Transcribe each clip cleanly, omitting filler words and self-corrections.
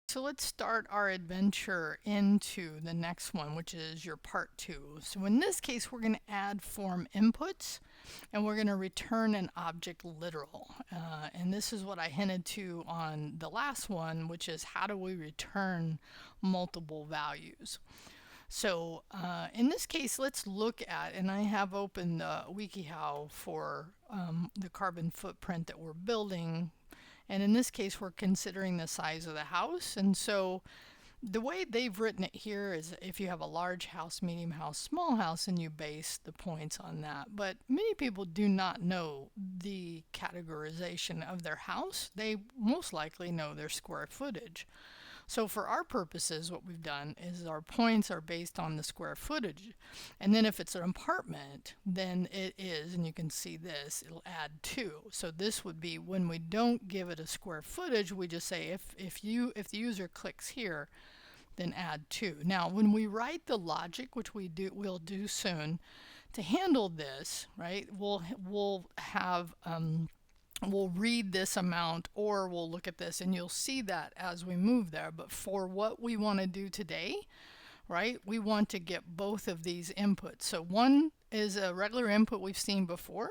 So let's start our adventure into the next one, which is your part 2. So in this case, we're going to add form inputs and we're going to return an object literal. And this is what I hinted to on the last one, which is how do we return multiple values. So in this case, let's look at, and I have opened WikiHow for the carbon footprint that we're building. And in this case, we're considering the size of the house. And so the way they've written it here is if you have a large house, medium house, small house, and you base the points on that. But many people do not know the categorization of their house. They most likely know their square footage. So for our purposes, what we've done is our points are based on the square footage. And then if it's an apartment, then it is, and you can see this, it'll add 2. So this would be when we don't give it a square footage, we just say if the user clicks here, then add 2. Now, when we write the logic, which we'll do soon, to handle this, right, we'll have we'll read this amount or we'll look at this and you'll see that as we move there. But for what we want to do today, right, we want to get both of these inputs. So one is a regular input we've seen before,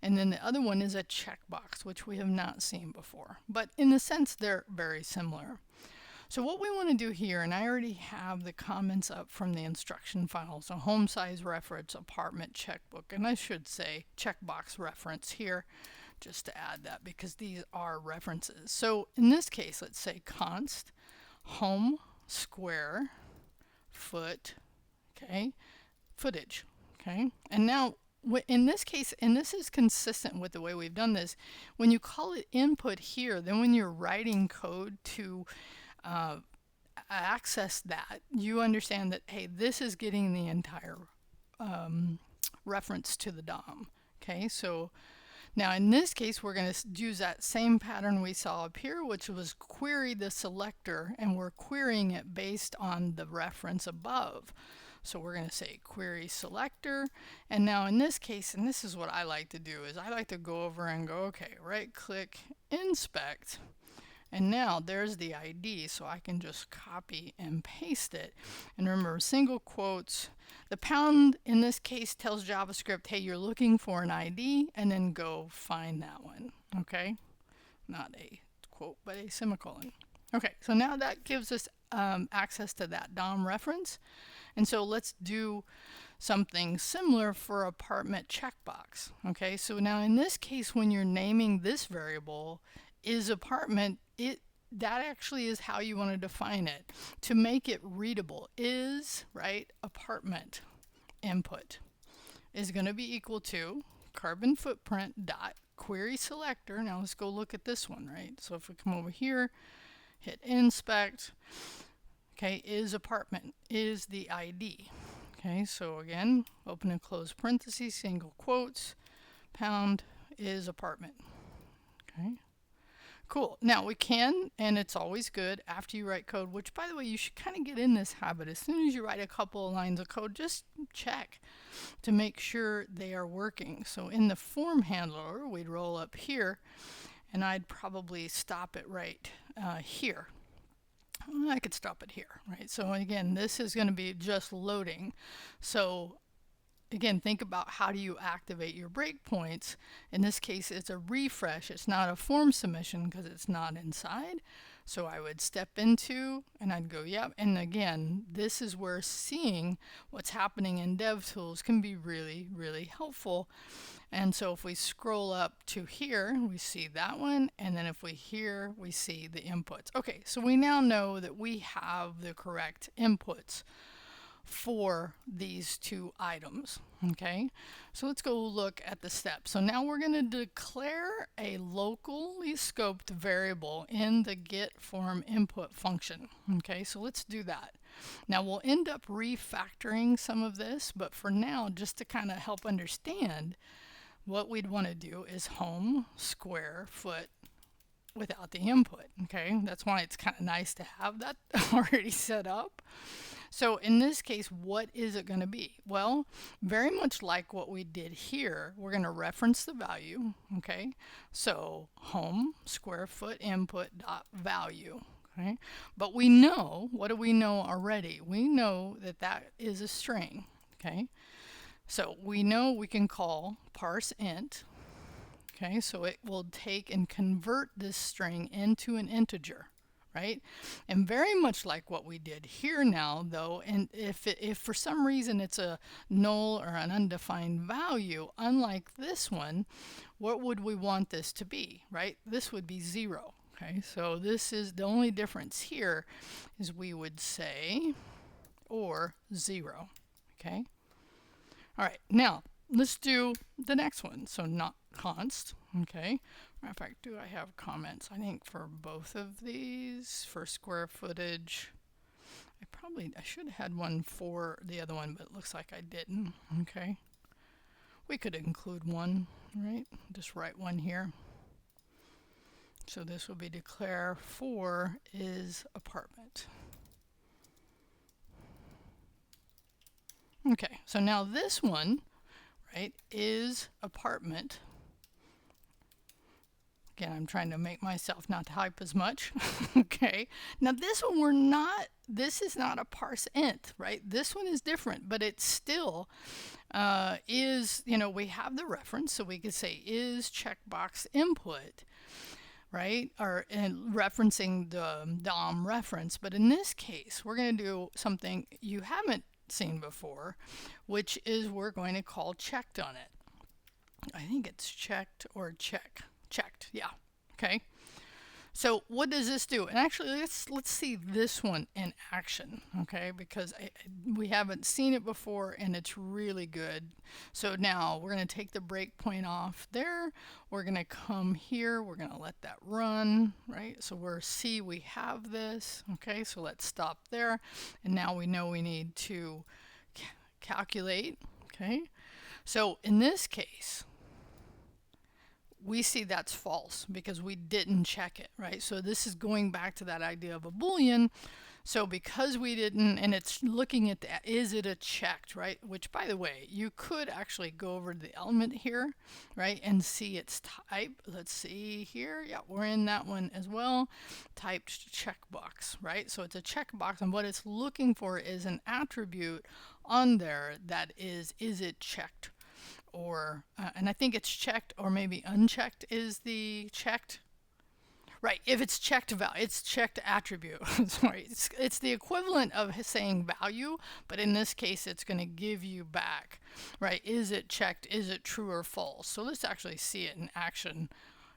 and then the other one is a checkbox, which we have not seen before. But in a sense, they're very similar. So what we want to do here, and I already have the comments up from the instruction file, so home size reference, apartment checkbook, and I should say checkbox reference here, just to add that because these are references. So in this case, let's say const home square foot, okay, footage, okay. And now in this case, and this is consistent with the way we've done this, when you call it input here, then when you're writing code to access that, you understand that, hey, this is getting the entire reference to the DOM. Okay, so now in this case, we're going to use that same pattern we saw up here, which was query the selector, and we're querying it based on the reference above. So we're going to say query selector, and now in this case, and this is what I like to do, is I like to go over and go, okay, right click, inspect, and now there's the ID, so I can just copy and paste it. And remember, single quotes. The pound in this case tells JavaScript, hey, you're looking for an ID, and then go find that one. Okay? Not a quote, but a semicolon. Okay, so now that gives us access to that DOM reference. And so let's do something similar for apartment checkbox. Okay, so now in this case, when you're naming this variable, is apartment, that actually is how you want to define it to make it readable. Is, right, apartment input is going to be equal to carbon footprint dot query selector. Now let's go look at this one, right? So if we come over here, hit inspect, okay, is apartment is the ID. Okay, so again, open and close parentheses, single quotes, pound is apartment. Okay. Cool. Now we can, and it's always good after you write code, which by the way, you should kind of get in this habit. As soon as you write a couple of lines of code, just check to make sure they are working. So in the form handler, we'd roll up here, and I'd probably stop it right here. I could stop it here, right? So again, this is going to be just loading. So again, think about how do you activate your breakpoints. In this case, it's a refresh. It's not a form submission because it's not inside. So I would step into and I'd go, yep. And again, this is where seeing what's happening in DevTools can be really, really helpful. And so if we scroll up to here, we see that one. And then if we here, we see the inputs. Okay, so we now know that we have the correct inputs for these two items. Okay, so let's go look at the steps. So now we're going to declare a locally scoped variable in the get form input function. Okay, so let's do that. Now we'll end up refactoring some of this, but for now, just to kind of help understand, what we'd want to do is home square foot without the input. Okay, that's why it's kind of nice to have that already set up. So in this case, what is it going to be? Well, very much like what we did here, we're going to reference the value. Okay, so home square foot input dot value. Okay, but we know, what do we know already? We know that that is a string. Okay, so we know we can call parse int. Okay, so it will take and convert this string into an integer, right? And very much like what we did here now, though, and if for some reason it's a null or an undefined value, unlike this one, what would we want this to be, right? This would be 0. Okay, so this is the only difference here is we would say or 0. Okay, all right, now let's do the next one. So not const. Okay, matter of fact, do I have comments? I think for both of these, for square footage, I should have had one for the other one, but it looks like I didn't. Okay, we could include one, right? Just write one here. So this will be declare for is apartment. Okay, so now this one, right, is apartment. Again, I'm trying to make myself not type as much. Okay, now this one this is not a parse int, right? This one is different, but it still is, we have the reference, so we could say is checkbox input, right? Or referencing the DOM reference. But in this case, we're going to do something you haven't seen before, which is we're going to call checked on it. I think it's checked or checked, yeah. Okay, so what does this do? And actually, let's see this one in action, okay, because we haven't seen it before and it's really good. So now we're going to take the breakpoint off there. We're going to come here. We're going to let that run, right? So we have this. Okay, so let's stop there. And now we know we need to calculate. Okay, so in this case, we see that's false because we didn't check it, right? So this is going back to that idea of a Boolean. So because we didn't, and it's looking at that, is it a checked, right? Which, by the way, you could actually go over to the element here, right, and see its type. Let's see here. Yeah, we're in that one as well. Typed checkbox, right? So it's a checkbox, and what it's looking for is an attribute on there that is it checked? Or, and I think it's checked or maybe unchecked is the checked. Right, if it's checked value, it's checked attribute. Sorry, it's the equivalent of saying value, but in this case, it's going to give you back, right? Is it checked? Is it true or false? So let's actually see it in action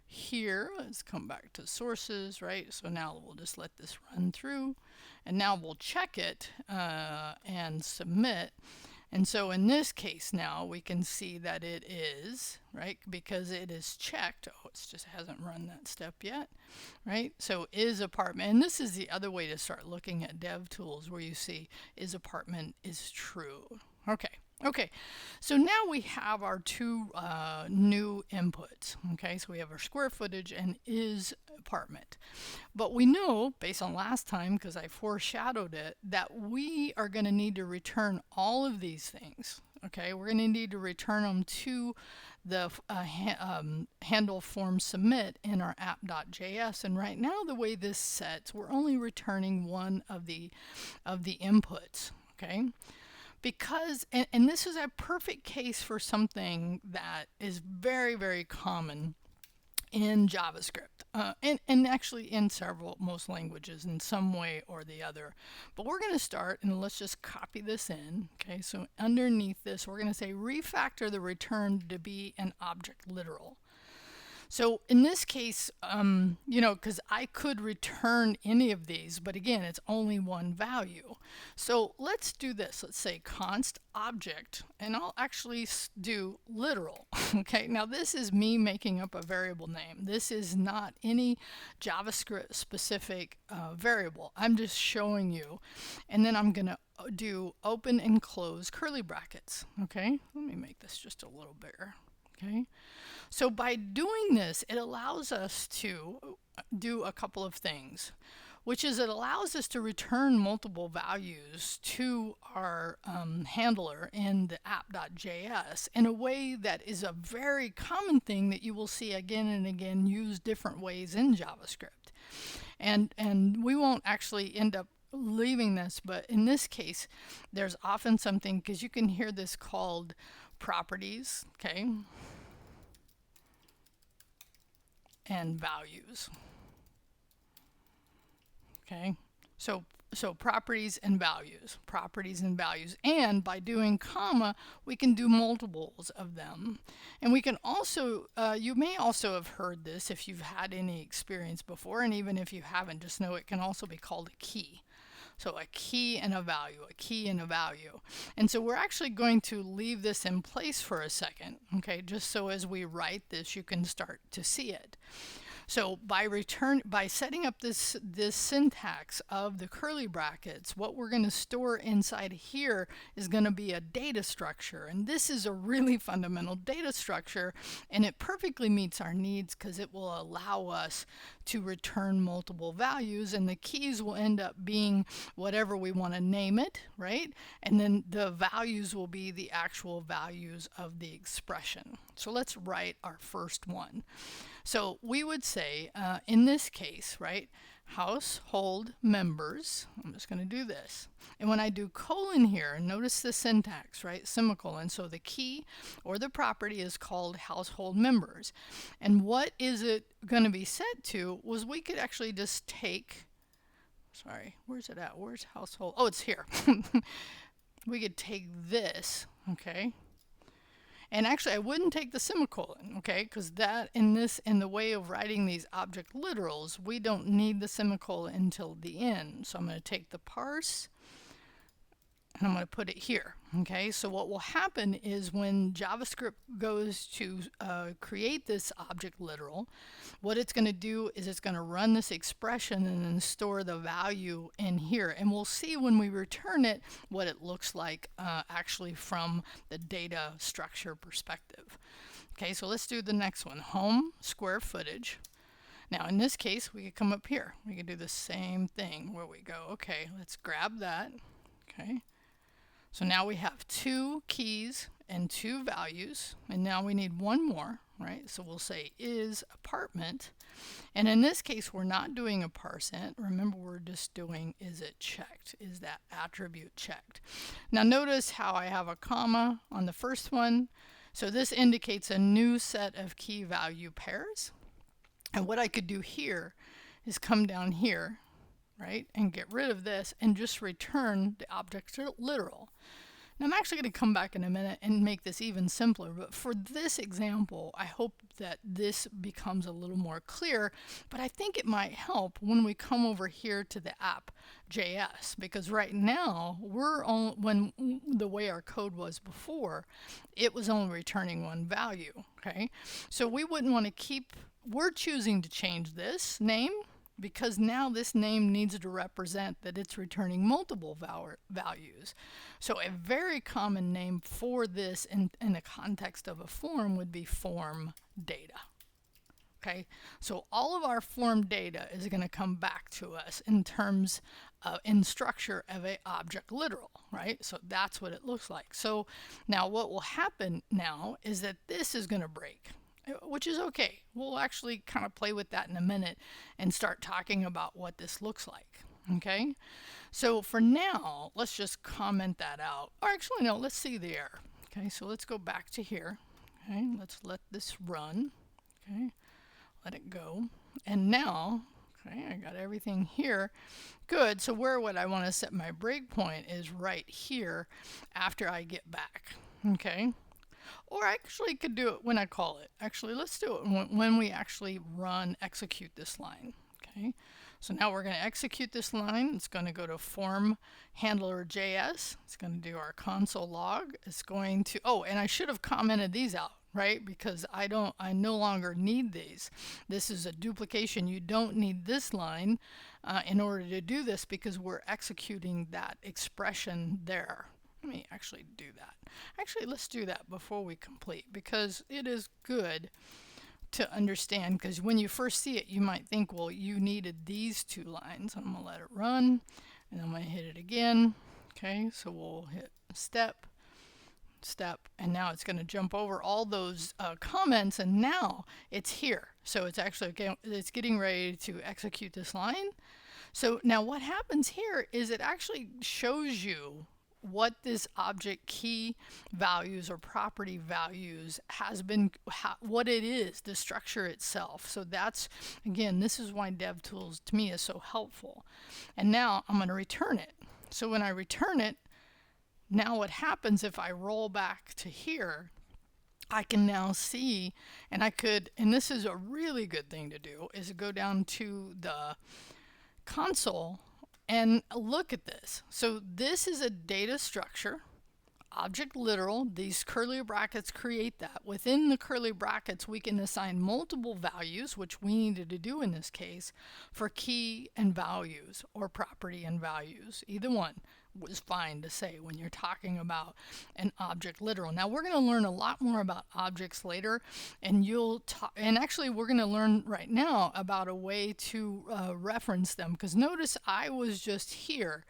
here. Let's come back to sources, right? So now we'll just let this run through, and now we'll check it and submit. And so in this case now we can see that it is, right, because it is checked. Oh, it just hasn't run that step yet, right? So is apartment, and this is the other way to start looking at dev tools where you see is apartment is true. Okay, so now we have our two new inputs. Okay, so we have our square footage and is apartment. But we know, based on last time, because I foreshadowed it, that we are going to need to return all of these things. Okay, we're going to need to return them to the handle form submit in our app.js. And right now, the way this sets, we're only returning one of the inputs. Okay. Because, and this is a perfect case for something that is very, very common in JavaScript, and actually in most languages in some way or the other. But we're going to start, and let's just copy this in. Okay, so underneath this, we're going to say refactor the return to be an object literal. So in this case, because I could return any of these, but again, it's only one value. So let's do this. Let's say const object, and I'll actually do literal. Okay, now this is me making up a variable name. This is not any JavaScript specific variable. I'm just showing you. And then I'm going to do open and close curly brackets. Okay, let me make this just a little bigger. Okay. So by doing this, it allows us to do a couple of things, which is it allows us to return multiple values to our handler in the app.js in a way that is a very common thing that you will see again and again used different ways in JavaScript. And we won't actually end up leaving this, but in this case, there's often something, because you can hear this called properties, okay, and values. Okay, so properties and values, and by doing comma, we can do multiples of them. And we can also, you may also have heard this if you've had any experience before, and even if you haven't, just know it can also be called a key. So a key and a value, a key and a value. And so we're actually going to leave this in place for a second, okay, just so as we write this, you can start to see it. So by setting up this syntax of the curly brackets, what we're going to store inside here is going to be a data structure. And this is a really fundamental data structure, and it perfectly meets our needs because it will allow us to return multiple values, and the keys will end up being whatever we want to name it, right? And then the values will be the actual values of the expression. So let's write our first one. So we would say, in this case, right, household members, I'm just going to do this. And when I do colon here, notice the syntax, right, semicolon. So the key or the property is called household members. And what is it going to be set to was we could actually just take, sorry, where's it at? Where's household? Oh, it's here. We could take this, okay? And actually, I wouldn't take the semicolon, okay? Because that, in the way of writing these object literals, we don't need the semicolon until the end. So I'm going to take the parse, and I'm going to put it here, okay? So what will happen is when JavaScript goes to create this object literal, what it's going to do is it's going to run this expression and then store the value in here. And we'll see when we return it what it looks like actually from the data structure perspective. Okay, so let's do the next one, home square footage. Now in this case, we could come up here. We could do the same thing where we go, okay, let's grab that, okay. So now we have 2 keys and 2 values, and now we need one more, right? So we'll say is apartment, and in this case we're not doing a parseInt. Remember, we're just doing is it checked, is that attribute checked. Now notice how I have a comma on the first one, so this indicates a new set of key value pairs. And what I could do here is come down here, right, and get rid of this and just return the object literal. Now I'm actually going to come back in a minute and make this even simpler, but for this example, I hope that this becomes a little more clear, but I think it might help when we come over here to the app.js, because right now we're only, when the way our code was before, it was only returning one value, okay? So we wouldn't want to keep, we're choosing to change this name, because now this name needs to represent that it's returning multiple values. So a very common name for this in the context of a form would be form data. Okay, so all of our form data is going to come back to us in terms of, in structure of a object literal, right? So that's what it looks like. So now what will happen now is that this is going to break, which is okay. We'll actually kind of play with that in a minute and start talking about what this looks like. Okay, so for now, let's just comment that out. Or actually, no, let's see the error. Okay, so let's go back to here. Okay, let's let this run. Okay, let it go. And now, okay, I got everything here. Good, so where would I want to set my breakpoint is right here after I get back. Okay. Or I actually could do it when I call it. Actually, let's do it when we actually execute this line. Okay, so now we're going to execute this line. It's going to go to form handler.js. It's going to do our console log. It's going to, oh, and I should have commented these out, right? Because I no longer need these. This is a duplication. You don't need this line in order to do this because we're executing that expression there. Let me actually do that. Actually, let's do that before we complete, because it is good to understand, because when you first see it, you might think, well, you needed these 2 lines. I'm going to let it run, and I'm going to hit it again. Okay, so we'll hit step, and now it's going to jump over all those comments, and now it's here. So it's actually it's getting ready to execute this line. So now what happens here is it actually shows you what this object key values or property values has been, what it is, the structure itself. So that's, again, this is why DevTools to me is so helpful. And now I'm going to return it. So when I return it, now what happens if I roll back to here, I can now see, and and this is a really good thing to do, is go down to the console and look at this. So this is a data structure, object literal. These curly brackets create that. Within the curly brackets, we can assign multiple values, which we needed to do in this case, for key and values or property and values. Either one was fine to say when you're talking about an object literal. Now we're going to learn a lot more about objects later, and and actually we're going to learn right now about a way to reference them, because notice I was just here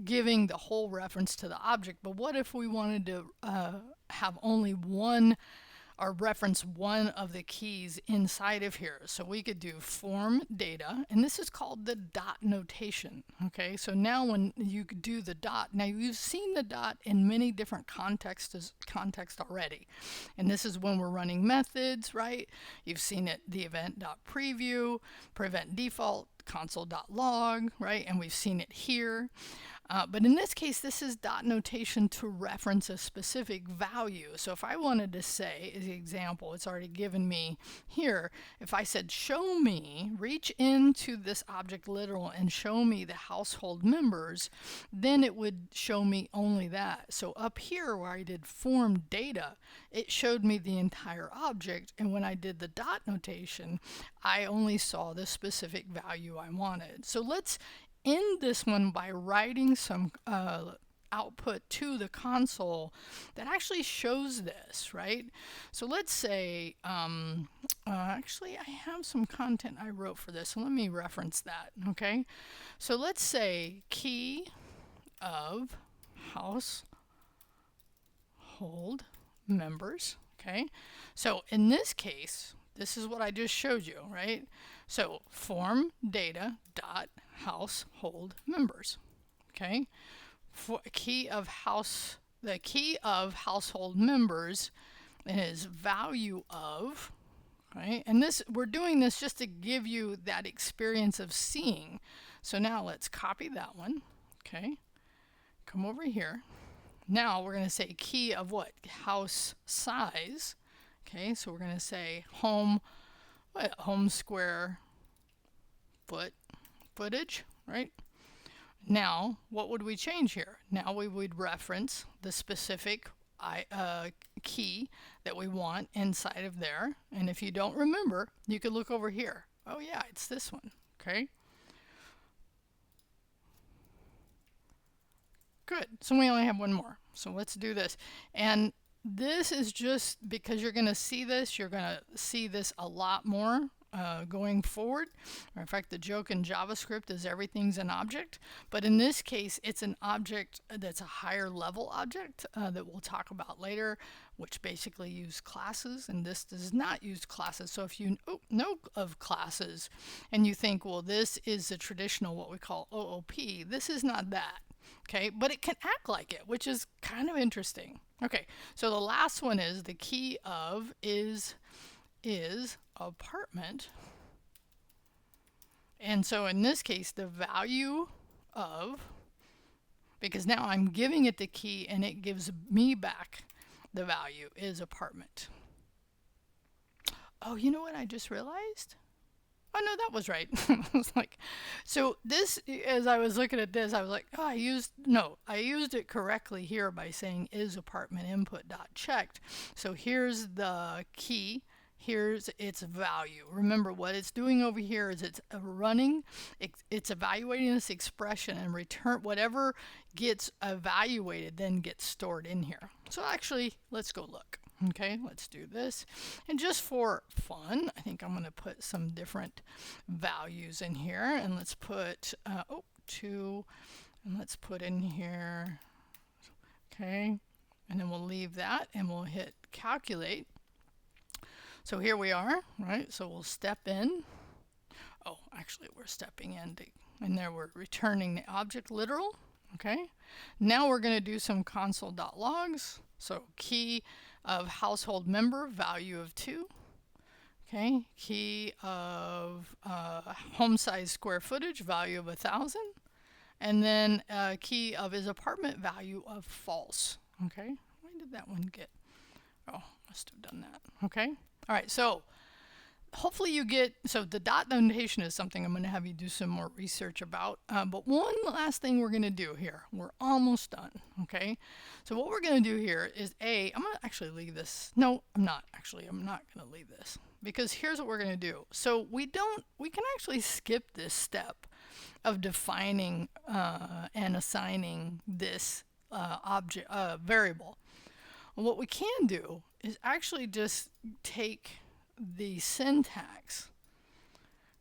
giving the whole reference to the object, but what if we wanted to have only one or reference one of the keys inside of here? So we could do form data, and this is called the dot notation. Okay, so now when you do the dot, now you've seen the dot in many different contexts already, and this is when we're running methods, right? You've seen it, the event.preview, prevent default, console.log, right? And we've seen it here. But in this case, this is dot notation to reference a specific value. So if I wanted to say, as an example, it's already given me here, if I said show me, reach into this object literal and show me the household members, then it would show me only that. So up here where I did form data, it showed me the entire object, and when I did the dot notation, I only saw the specific value I wanted. So let's end this one by writing some output to the console that actually shows this, right? So let's say, actually I have some content I wrote for this, so let me reference that, okay? So let's say key of household members, okay? So in this case, this is what I just showed you, right? So form data dot household members, okay? For the key of household members is value of, right? And this, we're doing this just to give you that experience of seeing. So now let's copy that one, okay? Come over here. Now we're going to say key of what? House size. Okay, so we're going to say home square footage, right? Now, what would we change here? Now we would reference the specific key that we want inside of there. And if you don't remember, you could look over here. Oh yeah, it's this one, okay? Good, so we only have one more. So let's do this. And this is just because you're going to see this a lot more going forward. In fact, the joke in JavaScript is everything's an object, but in this case, it's an object that's a higher level object that we'll talk about later, which basically use classes, and this does not use classes. So if you know of classes and you think, well, this is the traditional what we call OOP, this is not that. Okay, but it can act like it, which is kind of interesting. Okay, so the last one is the key of is apartment. And so in this case, the value of, because now I'm giving it the key and it gives me back the value, is apartment. Oh, you know what I just realized? Oh no, that was right. I was like, so this, as I was looking at this, I was like, oh, I used it correctly here by saying is apartment input dot checked. So here's the key, here's its value. Remember what it's doing over here is it's evaluating this expression, and return whatever gets evaluated then gets stored in here. So actually, let's go look. Okay, let's do this. And just for fun, I think I'm going to put some different values in here. And let's put, 2, and let's put in here, okay. And then we'll leave that and we'll hit calculate. So here we are, right? So we'll step in. Oh, actually we're stepping in and there we're returning the object literal. Okay. Now we're going to do some console.logs. So key of household member, value of 2. Okay. Key of home size square footage, value of 1,000. And then key of his apartment, value of false. Okay. Why did that one get? Oh, must have done that. Okay. All right. So hopefully you get, so the dot notation is something I'm going to have you do some more research about. But one last thing we're going to do here. We're almost done. Okay. So what we're going to do here is I'm going to actually leave this. No, I'm not actually. I'm not going to leave this because here's what we're going to do. So we can actually skip this step of defining and assigning this object variable. What we can do is actually just take the syntax.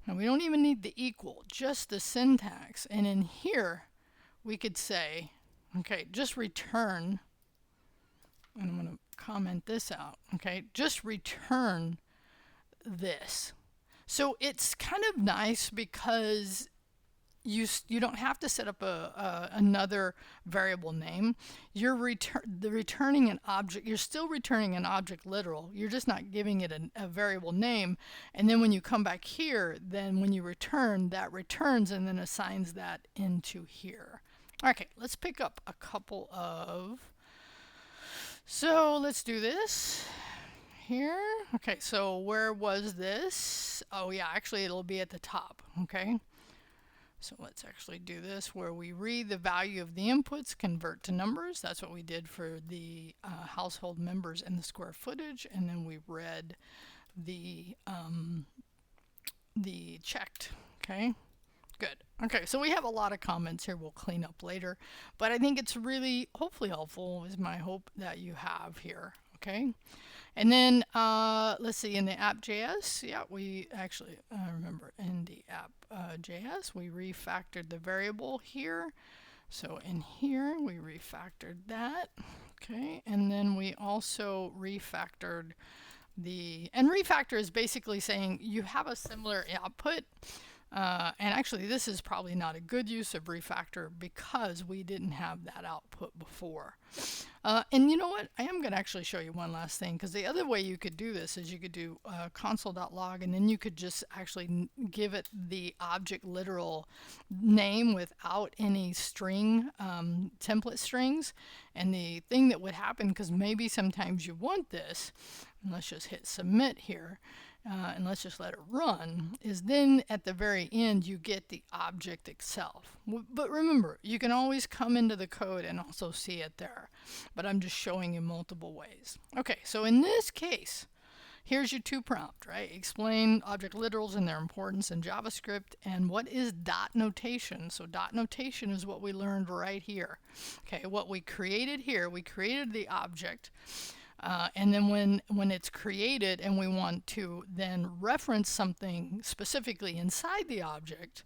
Now we don't even need the equal, just the syntax. And in here we could say, okay, just return, and I'm going to comment this out, okay, just return this. So it's kind of nice because you don't have to set up another variable name. You're returning an object. You're still returning an object literal. You're just not giving it a variable name. And then when you come back here, then when you return, that returns and then assigns that into here. Okay, let's pick up a couple of. So let's do this here. Okay, so where was this? Oh yeah, actually it'll be at the top. Okay. So let's actually do this where we read the value of the inputs, convert to numbers. That's what we did for the household members and the square footage. And then we read the checked. Okay, good. Okay, so we have a lot of comments here we'll clean up later. But I think it's really hopefully helpful is my hope that you have here. Okay. And then let's see, in the app.js, yeah, we actually remember in the app.js, we refactored the variable here. So in here, we refactored that. Okay, and then we also refactored and refactor is basically saying you have a similar output. And actually, this is probably not a good use of refactor because we didn't have that output before. And you know what? I am going to actually show you one last thing because the other way you could do this is you could do console.log and then you could just actually give it the object literal name without any string, template strings. And the thing that would happen, because maybe sometimes you want this, and let's just hit submit here. And let's just let it run, is then at the very end you get the object itself. But remember, you can always come into the code and also see it there. But I'm just showing you multiple ways. Okay, so in this case, here's your to prompt, right? Explain object literals and their importance in JavaScript and what is dot notation. So dot notation is what we learned right here. Okay, what we created here, we created the object. And then when it's created and we want to then reference something specifically inside the object,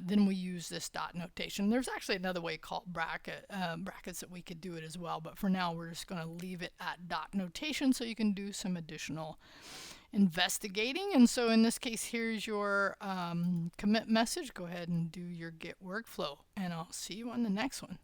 then we use this dot notation. There's actually another way called brackets that we could do it as well, but for now we're just going to leave it at dot notation so you can do some additional investigating. And so in this case, here's your commit message. Go ahead and do your Git workflow, and I'll see you on the next one.